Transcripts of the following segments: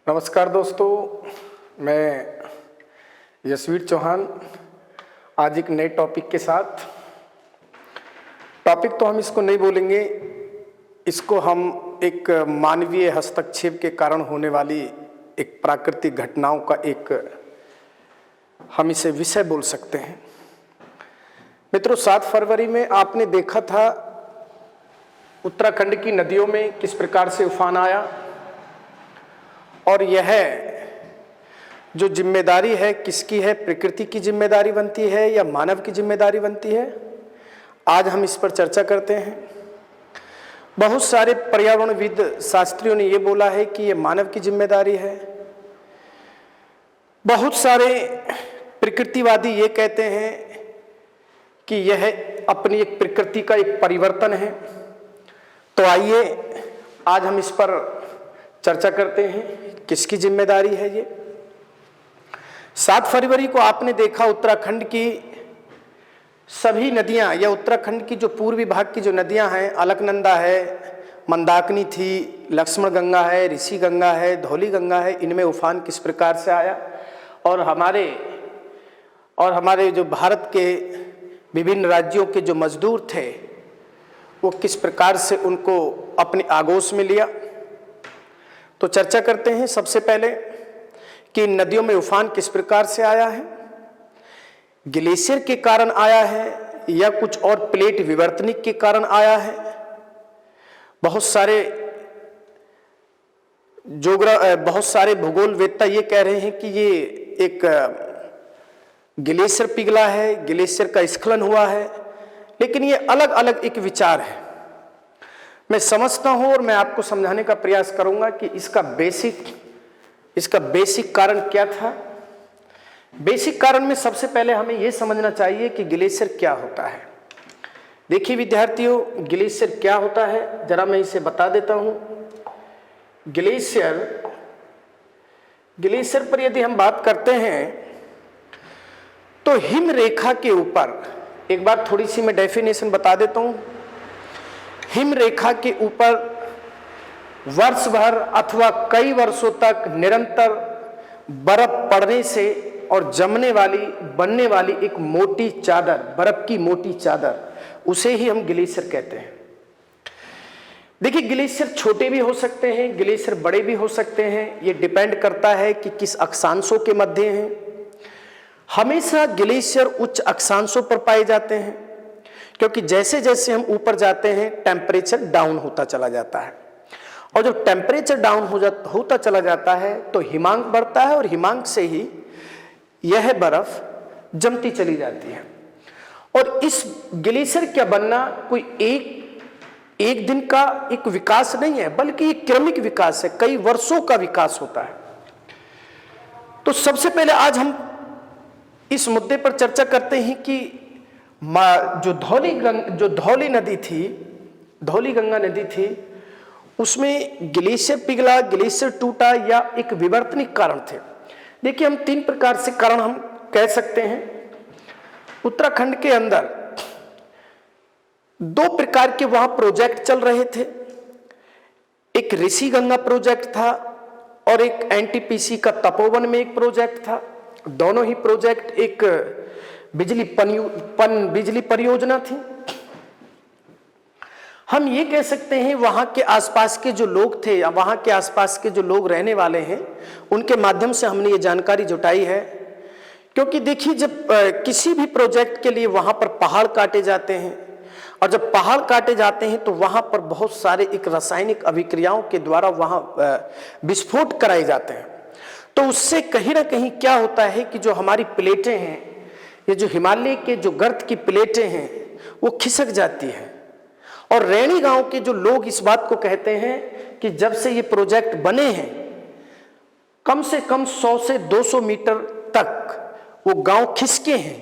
नमस्कार दोस्तों, मैं यशवीर चौहान आज एक नए टॉपिक के साथ। टॉपिक तो हम इसको नहीं बोलेंगे, इसको हम एक मानवीय हस्तक्षेप के कारण होने वाली एक प्राकृतिक घटनाओं का एक हम इसे विषय बोल सकते हैं। मित्रों, 7 फरवरी में आपने देखा था उत्तराखंड की नदियों में किस प्रकार से उफान आया, और यह जो जिम्मेदारी है किसकी है? प्रकृति की जिम्मेदारी बनती है या मानव की जिम्मेदारी बनती है? आज हम इस पर चर्चा करते हैं। बहुत सारे पर्यावरणविद शास्त्रियों ने यह बोला है कि यह मानव की जिम्मेदारी है। बहुत सारे प्रकृतिवादी ये कहते हैं कि यह अपनी एक प्रकृति का एक परिवर्तन है। तो आइए आज हम इस पर चर्चा करते हैं, किसकी जिम्मेदारी है ये। 7 फरवरी को आपने देखा उत्तराखंड की सभी नदियां या उत्तराखंड की जो पूर्वी भाग की जो नदियां हैं, अलकनंदा है, मंदाकिनी थी, लक्ष्मण गंगा है, ऋषि गंगा है, धौली गंगा है, इनमें उफान किस प्रकार से आया और हमारे जो भारत के विभिन्न राज्यों के जो मजदूर थे वो किस प्रकार से उनको अपने आगोश में लिया। तो चर्चा करते हैं सबसे पहले कि नदियों में उफान किस प्रकार से आया है, ग्लेशियर के कारण आया है या कुछ और प्लेट विवर्तनिक के कारण आया है। बहुत सारे भूगोलवेत्ता ये कह रहे हैं कि ये एक ग्लेशियर पिघला है, ग्लेशियर का स्खलन हुआ है, लेकिन ये अलग अलग एक विचार है। मैं समझता हूं और मैं आपको समझाने का प्रयास करूंगा कि इसका बेसिक कारण क्या था। बेसिक कारण में सबसे पहले हमें यह समझना चाहिए कि ग्लेशियर क्या होता है। देखिए विद्यार्थियों, ग्लेशियर क्या होता है जरा मैं इसे बता देता हूं। ग्लेशियर पर यदि हम बात करते हैं तो हिम रेखा के ऊपर, एक बार थोड़ी सी मैं डेफिनेशन बता देता हूं। हिम रेखा के ऊपर वर्ष भर अथवा कई वर्षों तक निरंतर बर्फ पड़ने से और जमने वाली बनने वाली एक मोटी चादर, बर्फ की मोटी चादर, उसे ही हम ग्लेशियर कहते हैं। देखिए ग्लेशियर छोटे भी हो सकते हैं, ग्लेशियर बड़े भी हो सकते हैं, ये डिपेंड करता है कि किस अक्षांशों के मध्य हैं। हमेशा ग्लेशियर उच्च अक्षांशों पर पाए जाते हैं, क्योंकि जैसे जैसे हम ऊपर जाते हैं टेम्परेचर डाउन होता चला जाता है, और जब टेम्परेचर डाउन होता चला जाता है तो हिमांक बढ़ता है, और हिमांक से ही यह बर्फ जमती चली जाती है। और इस ग्लेशियर का बनना कोई एक दिन का एक विकास नहीं है, बल्कि एक क्रमिक विकास है, कई वर्षों का विकास होता है। तो सबसे पहले आज हम इस मुद्दे पर चर्चा करते हैं कि जो धौली नदी थी, धौली गंगा नदी थी, उसमें ग्लेशियर पिघला, ग्लेशियर टूटा या एक विवर्तनिक कारण थे। देखिए हम 3 प्रकार से कारण हम कह सकते हैं। उत्तराखंड के अंदर 2 प्रकार के वहां प्रोजेक्ट चल रहे थे। एक ऋषि गंगा प्रोजेक्ट था और एक एनटीपीसी का तपोवन में एक प्रोजेक्ट था। दोनों ही प्रोजेक्ट एक बिजली परियोजना थी। हम ये कह सकते हैं वहां के आसपास के जो लोग थे या वहां के आसपास के जो लोग रहने वाले हैं, उनके माध्यम से हमने ये जानकारी जुटाई है। क्योंकि देखिए जब किसी भी प्रोजेक्ट के लिए वहां पर पहाड़ काटे जाते हैं, और जब पहाड़ काटे जाते हैं तो वहां पर बहुत सारे एक रासायनिक अभिक्रियाओं के द्वारा वहां विस्फोट कराए जाते हैं। तो उससे कहीं ना कहीं क्या होता है कि जो हमारी प्लेटें हैं, ये जो हिमालय के जो गर्त की प्लेटें हैं, वो खिसक जाती है। और रैणी गांव के जो लोग इस बात को कहते हैं कि जब से ये प्रोजेक्ट बने हैं, कम से कम 100 से 200 मीटर तक वो गांव खिसके हैं,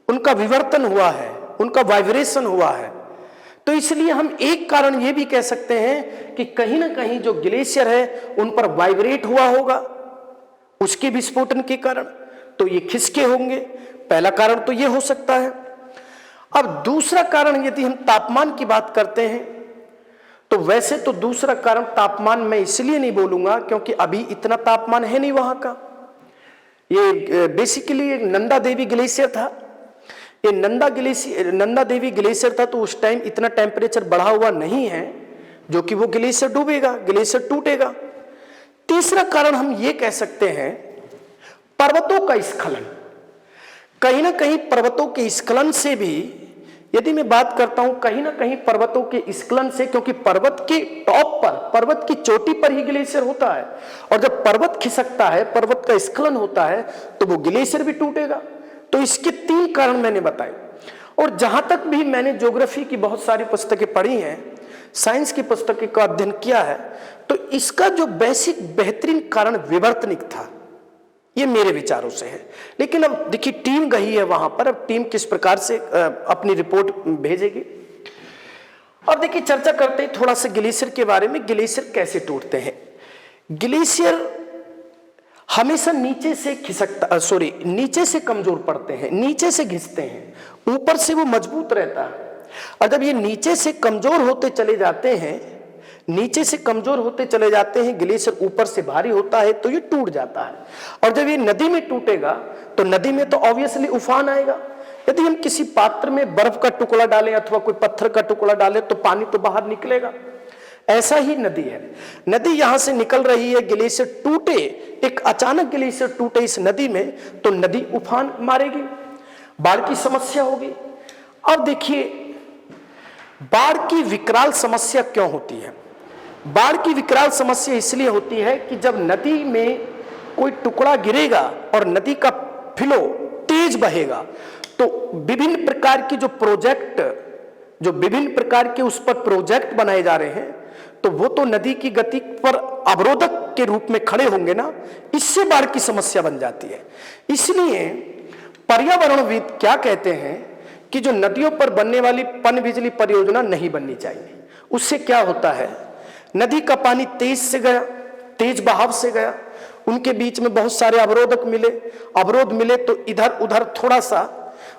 उनका विवर्तन हुआ है, उनका वाइब्रेशन हुआ है। तो इसलिए हम एक कारण ये भी कह सकते हैं कि कहीं ना कहीं जो ग्लेशियर है उन पर वाइब्रेट हुआ होगा, उसके विस्फोटन के कारण, तो ये खिसके होंगे। पहला कारण तो ये हो सकता है। अब दूसरा कारण यदि हम तापमान की बात करते हैं तो वैसे तो दूसरा कारण तापमान मैं इसलिए नहीं बोलूंगा क्योंकि अभी इतना तापमान है नहीं वहां का। ये बेसिकली एक नंदा देवी ग्लेशियर था। ये नंदा देवी ग्लेशियर था, तो उस टाइम इतना टेम्परेचर बढ़ा हुआ नहीं है जो कि वो ग्लेशियर डूबेगा, ग्लेशियर टूटेगा। तीसरा कारण हम ये कह सकते हैं पर्वतों का स्खलन। कहीं ना कहीं पर्वतों के स्खलन से भी, यदि मैं बात करता हूं कहीं ना कहीं पर्वतों के स्खलन से, क्योंकि पर्वत के टॉप पर, पर्वत की चोटी पर ही ग्लेशियर होता है, और जब पर्वत खिसकता है, पर्वत का स्खलन होता है, तो वो ग्लेशियर भी टूटेगा। तो इसके 3 कारण मैंने बताए। और जहां तक भी मैंने ज्योग्राफी की बहुत सारी पुस्तकें पढ़ी हैं, साइंस की पुस्तकें का अध्ययन किया है, तो इसका जो बेसिक बेहतरीन कारण विवर्तनिक था, ये मेरे विचारों से है। लेकिन अब देखिए टीम गई है वहां पर, अब टीम किस प्रकार से अपनी रिपोर्ट भेजेगी। और देखिए चर्चा करते हैं थोड़ा सा ग्लेशियर के बारे में। ग्लेशियर कैसे टूटते हैं? ग्लेशियर हमेशा नीचे से नीचे से कमजोर पड़ते हैं, नीचे से घिसते हैं, ऊपर से वो मजबूत रहता है। और जब ये नीचे से कमजोर होते चले जाते हैं, ग्लेशियर ऊपर से भारी होता है, तो ये टूट जाता है। और जब ये नदी में टूटेगा, तो नदी में तो ऑब्वियसली उफान आएगा। यदि हम किसी पात्र में बर्फ का टुकड़ा डालें अथवा कोई पत्थर का टुकड़ा डालें, तो पानी तो बाहर निकलेगा। ऐसा ही नदी है, नदी यहां से निकल रही है, ग्लेशियर टूटे, एक अचानक ग्लेशियर टूटे इस नदी में, तो नदी उफान मारेगी, बाढ़ की समस्या होगी। अब देखिए बाढ़ की विकराल समस्या क्यों होती है? बाढ़ की विकराल समस्या इसलिए होती है कि जब नदी में कोई टुकड़ा गिरेगा और नदी का फ्लो तेज बहेगा, तो विभिन्न प्रकार की विभिन्न प्रकार के उस पर प्रोजेक्ट बनाए जा रहे हैं, तो वो तो नदी की गति पर अवरोधक के रूप में खड़े होंगे ना, इससे बाढ़ की समस्या बन जाती है। इसलिए पर्यावरणविद क्या कहते हैं कि जो नदियों पर बनने वाली पनबिजली परियोजना नहीं बननी चाहिए। उससे क्या होता है, नदी का पानी तेज बहाव से गया, उनके बीच में बहुत सारे अवरोध मिले, तो इधर उधर थोड़ा सा,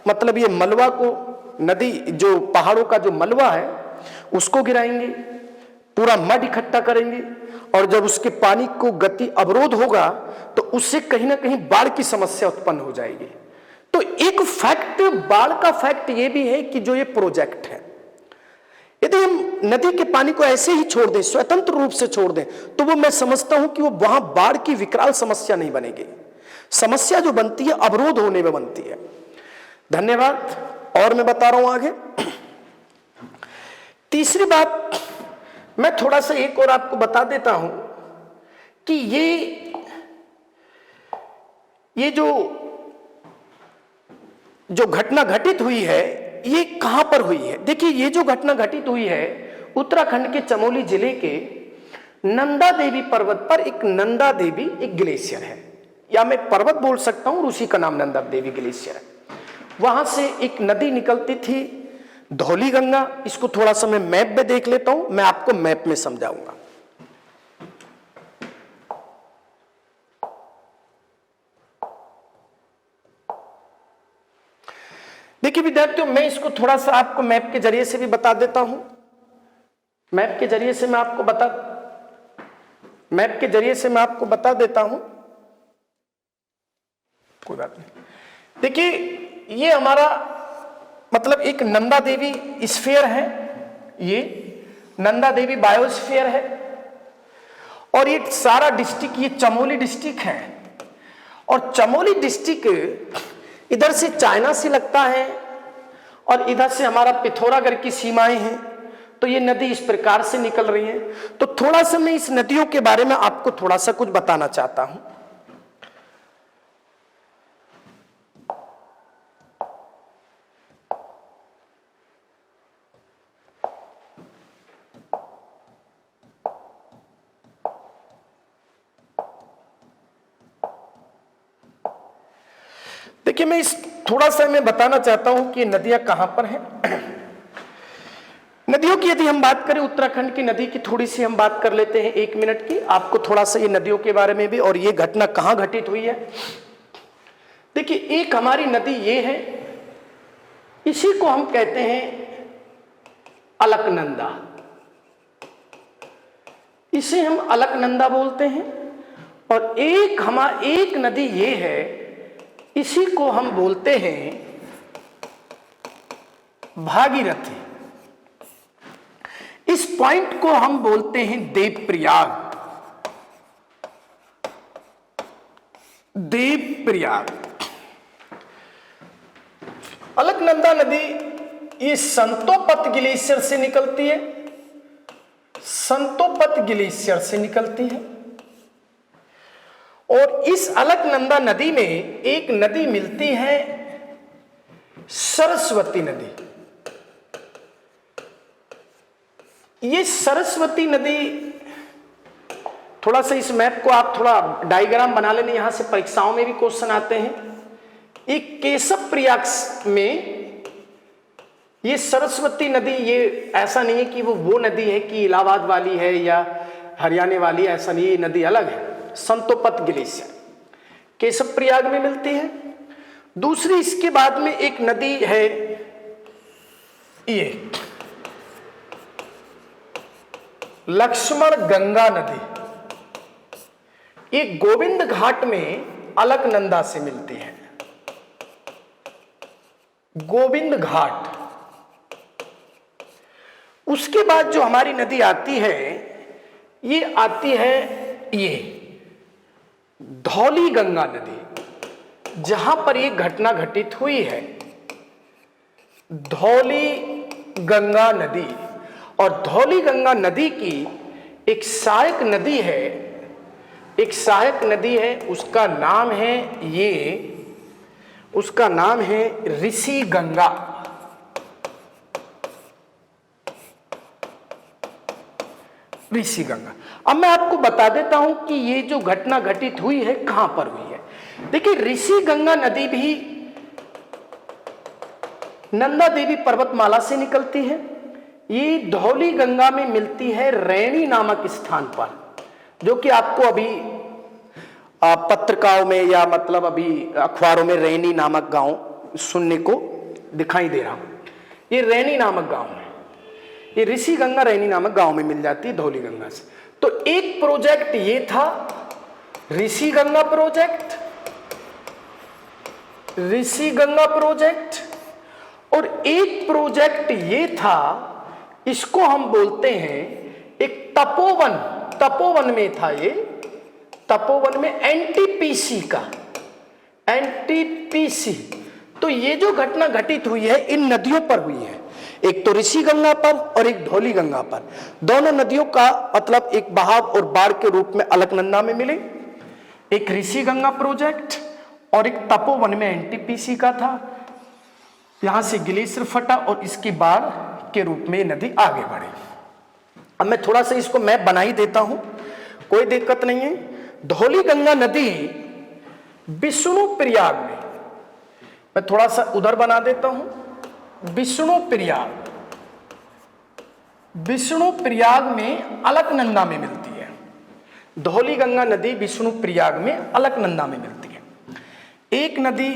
मतलब ये मलबा को, नदी जो पहाड़ों का जो मलबा है उसको गिराएंगे, पूरा मड इकट्ठा करेंगे, और जब उसके पानी को गति अवरोध होगा, तो उससे कहीं ना कहीं बाढ़ की समस्या उत्पन्न हो जाएगी। तो एक फैक्ट, बाढ़ का फैक्ट ये भी है कि जो ये प्रोजेक्ट है, यदि हम नदी के पानी को ऐसे ही छोड़ दें, स्वतंत्र रूप से छोड़ दें, तो वो मैं समझता हूं कि वो वहां बाढ़ की विकराल समस्या नहीं बनेगी। समस्या जो बनती है अवरोध होने में बनती है। धन्यवाद। और मैं बता रहा हूं आगे। तीसरी बात मैं थोड़ा सा एक और आपको बता देता हूं कि ये जो घटना घटित हुई है, ये कहां पर हुई है? देखिए ये जो घटना घटित हुई है उत्तराखंड के चमोली जिले के नंदा देवी पर्वत पर। एक ग्लेशियर है, या मैं पर्वत बोल सकता हूं, उसी का नाम नंदा देवी ग्लेशियर है। वहां से एक नदी निकलती थी, धौली गंगा। इसको थोड़ा सा मैं मैप में देख लेता हूं, मैं आपको मैप में समझाऊंगा। देखिए विद्यार्थियों, मैं इसको थोड़ा सा आपको मैप के जरिए से भी बता देता हूं। मैप के जरिए से मैं आपको बता देता हूं, कोई बात नहीं। देखिए ये हमारा मतलब एक नंदा देवी स्फीयर है, ये नंदा देवी बायोस्फीयर है, और ये सारा डिस्ट्रिक्ट, ये चमोली डिस्ट्रिक्ट है। और चमोली डिस्ट्रिक्ट इधर से चाइना से लगता है, और इधर से हमारा पिथौरागढ़ की सीमाएं हैं। तो ये नदी इस प्रकार से निकल रही है। तो थोड़ा सा मैं इस नदियों के बारे में आपको थोड़ा सा कुछ बताना चाहता हूं। देखिए मैं बताना चाहता हूं कि नदियां कहां पर हैं। नदियों की यदि हम बात करें, उत्तराखंड की नदी की थोड़ी सी हम बात कर लेते हैं 1 मिनट की, आपको थोड़ा सा ये नदियों के बारे में भी, और ये घटना कहां घटित हुई है। देखिए एक हमारी नदी ये है, इसी को हम कहते हैं अलकनंदा। इसे हम अलकनंदा बोलते हैं। और एक नदी ये है, इसी को हम बोलते हैं भागीरथी। इस पॉइंट को हम बोलते हैं देवप्रयाग। देवप्रयाग। अलकनंदा नदी ये संतोपत ग्लेशियर से निकलती है, संतोपत ग्लेशियर से निकलती है। और इस अलकनंदा नदी में एक नदी मिलती है, सरस्वती नदी। ये सरस्वती नदी, थोड़ा सा इस मैप को आप थोड़ा डायग्राम बना लेना, यहां से परीक्षाओं में भी क्वेश्चन आते हैं। एक केशव प्रयाग में ये सरस्वती नदी, ये ऐसा नहीं है कि वो नदी है कि इलाहाबाद वाली है या हरियाणा वाली, ऐसा नहीं, ये नदी अलग है। संतोपत ग्लेशियर केशव प्रयाग में मिलती है। दूसरी इसके बाद में एक नदी है, ये लक्ष्मण गंगा नदी। ये गोविंद घाट में अलकनंदा से मिलती है। गोविंद घाट। उसके बाद जो हमारी नदी आती है, ये आती है ये धौली गंगा नदी, जहां पर ये घटना घटित हुई है, धौली गंगा नदी। और धौली गंगा नदी की एक सहायक नदी है, एक सहायक नदी है, उसका नाम है ये, उसका नाम है ऋषि गंगा। ऋषि गंगा। अब मैं आपको बता देता हूं कि ये जो घटना घटित हुई है कहां पर हुई है। देखिए, ऋषि गंगा नदी भी नंदा देवी पर्वतमाला से निकलती है। ये धौली गंगा में मिलती है रैणी नामक स्थान पर, जो कि आपको अभी पत्रिकाओं में या मतलब अभी अखबारों में रैणी नामक गांव सुनने को दिखाई दे रहा। ये रैणी नामक गांव है, ये ऋषि गंगा रैणी नामक गांव में मिल जाती है धौली गंगा से। तो एक प्रोजेक्ट ये था ऋषि गंगा प्रोजेक्ट, ऋषि गंगा प्रोजेक्ट। और एक प्रोजेक्ट ये था, इसको हम बोलते हैं एक तपोवन। तपोवन में था ये, तपोवन में एनटीपीसी का, एनटीपीसी। तो ये जो घटना घटित हुई है इन नदियों पर हुई है, एक तो ऋषि गंगा पर और एक धौली गंगा पर। दोनों नदियों का मतलब एक बहाव और बाढ़ के रूप में अलकनंदा में मिले। एक ऋषि गंगा प्रोजेक्ट और एक तपोवन में एनटीपीसी का था। यहां से ग्लेशियर फटा और इसकी बाढ़ के रूप में नदी आगे बढ़ी। अब मैं थोड़ा सा इसको मैप बना ही देता हूं, कोई दिक्कत नहीं है। धौली गंगा नदी विष्णु प्रयाग में, मैं थोड़ा सा उधर बना देता हूं, विष्णु प्रयाग, विष्णु प्रयाग में अलकनंदा में मिलती है। धौली गंगा नदी विष्णु प्रयाग में अलकनंदा में मिलती है। एक नदी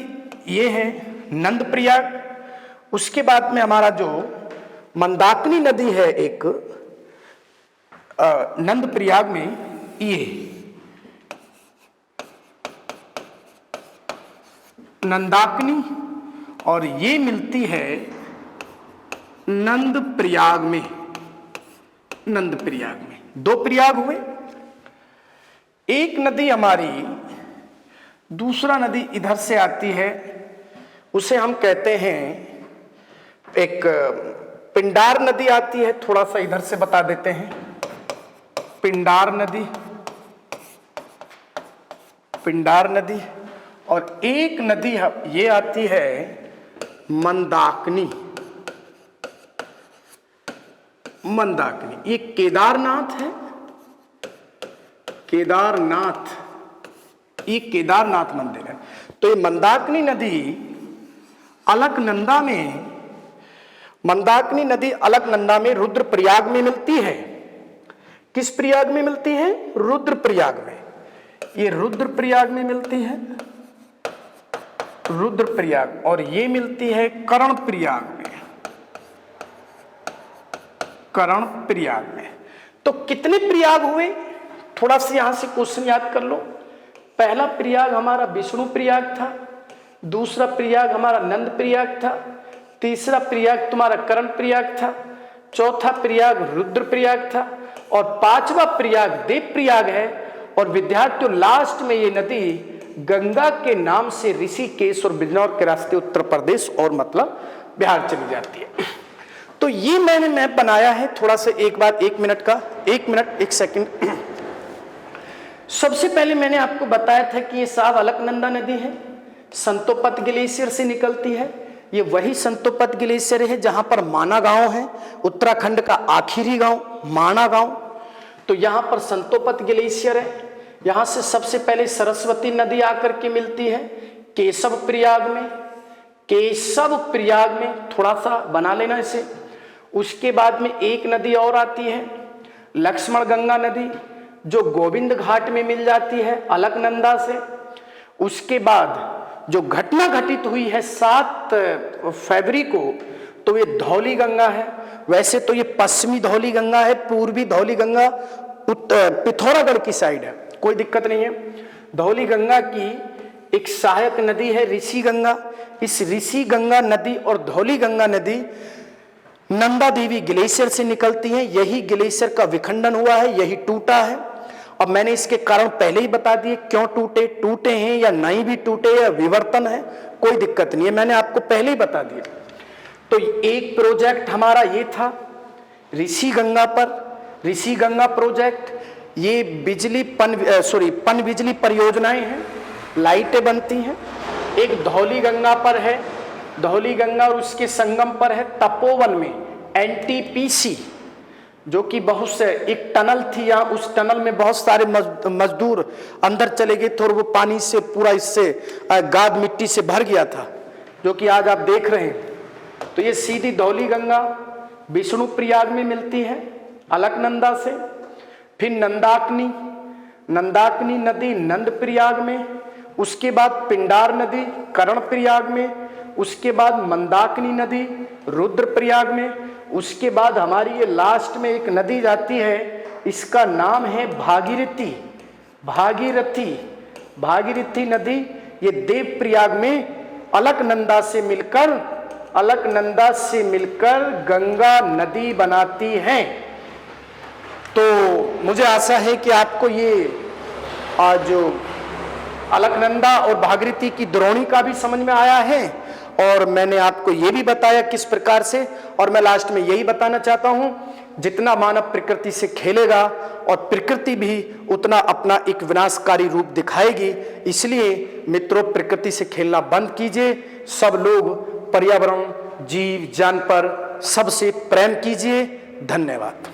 ये है नंद प्रयाग। उसके बाद में हमारा जो मंदाकिनी नदी है एक नंद प्रयाग में, ये नंदाकिनी, और ये मिलती है नंद प्रयाग में। नंद प्रयाग में दो प्रयाग हुए। एक नदी हमारी, दूसरा नदी इधर से आती है, उसे हम कहते हैं एक पिंडार नदी आती है। थोड़ा सा इधर से बता देते हैं, पिंडार नदी, पिंडार नदी। और एक नदी ये आती है मंदाकिनी, मंदाकिनी। ये केदारनाथ है, केदारनाथ, ये केदारनाथ मंदिर है। तो ये मंदाकिनी नदी अलकनंदा में, मंदाकिनी नदी अलकनंदा में रुद्रप्रयाग में मिलती है। किस प्रयाग में मिलती है? रुद्रप्रयाग में। ये रुद्रप्रयाग में मिलती है, रुद्रप्रयाग। और ये मिलती है कर्णप्रयाग में, कर्णप्रयाग में। तो कितने प्रयाग हुए, थोड़ा सा यहां से क्वेश्चन याद कर लो। पहला प्रयाग हमारा विष्णु प्रयाग था, दूसरा प्रयाग हमारा नंद प्रयाग था, तीसरा प्रयाग तुम्हारा कर्ण प्रयाग था, चौथा प्रयाग रुद्र प्रयाग था और पांचवा प्रयाग देव प्रयाग है। और विद्यार्थियों लास्ट में ये नदी गंगा के नाम से ऋषिकेश और बिजनौर के रास्ते उत्तर प्रदेश और मतलब बिहार चली जाती है। तो ये मैंने मैप बनाया है, थोड़ा सा एक बार 1 मिनट का, 1 मिनट 1 सेकंड। सबसे पहले मैंने आपको बताया था कि ये साफ अलकनंदा नदी है, संतोपत ग्लेशियर से निकलती है। ये वही संतोपत ग्लेशियर है जहां पर माना गांव है, उत्तराखंड का आखिरी गांव माना गांव। तो यहां पर संतोपत ग्लेशियर है। यहां से सबसे पहले सरस्वती नदी आकर के मिलती है केशव प्रयाग में, केशव प्रयाग में थोड़ा सा बना लेना इसे। उसके बाद में एक नदी और आती है लक्ष्मण गंगा नदी, जो गोविंद घाट में मिल जाती है अलकनंदा से। उसके बाद जो घटना घटित हुई है 7 फरवरी को, तो ये धौली गंगा है। वैसे तो ये पश्चिमी धौली गंगा है, पूर्वी धौली गंगा पिथौरागढ़ की साइड है, कोई दिक्कत नहीं है। धौली गंगा की एक सहायक नदी है ऋषि गंगा। इस ऋषि गंगा नदी और धौली गंगा नदी नंदा देवी ग्लेशियर से निकलती है। यही ग्लेशियर का विखंडन हुआ है, यही टूटा है। अब मैंने इसके कारण पहले ही बता दिए, क्यों टूटे हैं या नहीं भी टूटे या विवर्तन है, कोई दिक्कत नहीं है, मैंने आपको पहले ही बता दिया। तो एक प्रोजेक्ट हमारा ये था ऋषि गंगा पर, ऋषि गंगा प्रोजेक्ट। ये पन बिजली परियोजनाएं हैं, लाइटें बनती हैं। एक धौली गंगा पर है, धौली गंगा और उसके संगम पर है तपोवन में एनटीपीसी, जो कि बहुत से एक टनल थी यहाँ, उस टनल में बहुत सारे मजदूर अंदर चले गए थे और वो पानी से पूरा इससे गाद मिट्टी से भर गया था, जो कि आज आप देख रहे हैं। तो ये सीधी धौली गंगा विष्णु प्रयाग में मिलती है अलकनंदा से। फिर नंदाकिनी नदी नंद प्रयाग में, उसके बाद पिंडार नदी कर्ण प्रयाग में, उसके बाद मंदाकिनी नदी रुद्र प्रयाग में, उसके बाद हमारी ये लास्ट में एक नदी जाती है, इसका नाम है भागीरथी नदी। ये देव प्रयाग में अलकनंदा से मिलकर गंगा नदी बनाती हैं। तो मुझे आशा है कि आपको ये जो अलकनंदा और भागीरथी की द्रोणी का भी समझ में आया है, और मैंने आपको ये भी बताया किस प्रकार से। और मैं लास्ट में यही बताना चाहता हूं, जितना मानव प्रकृति से खेलेगा और प्रकृति भी उतना अपना एक विनाशकारी रूप दिखाएगी। इसलिए मित्रों, प्रकृति से खेलना बंद कीजिए। सब लोग पर्यावरण, जीव, जान पर सबसे प्रेम कीजिए। धन्यवाद।